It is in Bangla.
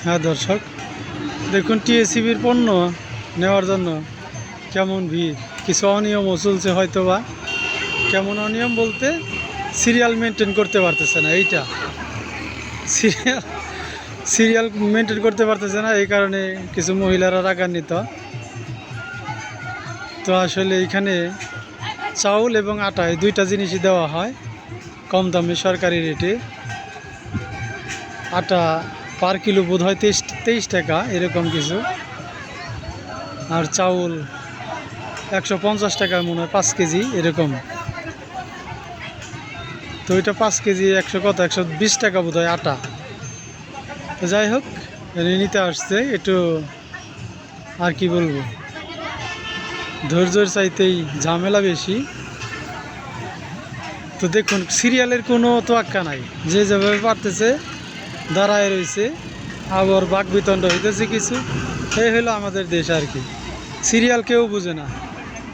হ্যাঁ দর্শক, দেখুন টিএসসিবির পণ্য নেওয়ার জন্য কেমন ভিড়। কিছু অনিয়মও চলছে হয়তো বা। কেমন অনিয়ম বলতে, সিরিয়াল মেনটেন করতে পারতেছে না। এইটা সিরিয়াল সিরিয়াল মেনটেন করতে পারতেছে না, এই কারণে কিছু মহিলারা রাগান্বিত। তো আসলে এখানে চাউল এবং আটা এই দুইটা জিনিসই দেওয়া হয় কম দামে সরকারি রেটে। আটা পার কিলো বোধ হয় 23 টাকা এরকম কিছু, আর চাউল 150 টাকা মনে হয় 5 কেজি এরকম। তো এটা 5 কেজি 120 টাকা বোধ হয় আটা। তো যাই হোক, নিতে আসছে একটু, আর কি বলবো, ধৈর্যের চাইতেই ঝামেলা বেশি। তো দেখুন সিরিয়ালের কোনো তোয়াক্কা নাই, যে যেভাবে পারতেছে দাঁড়ায় রয়েছে, আবার বাকবিতণ্ড হইতেছে কিছু। এই হলো আমাদের দেশ আর কি, সিরিয়াল কেউ বুঝে না।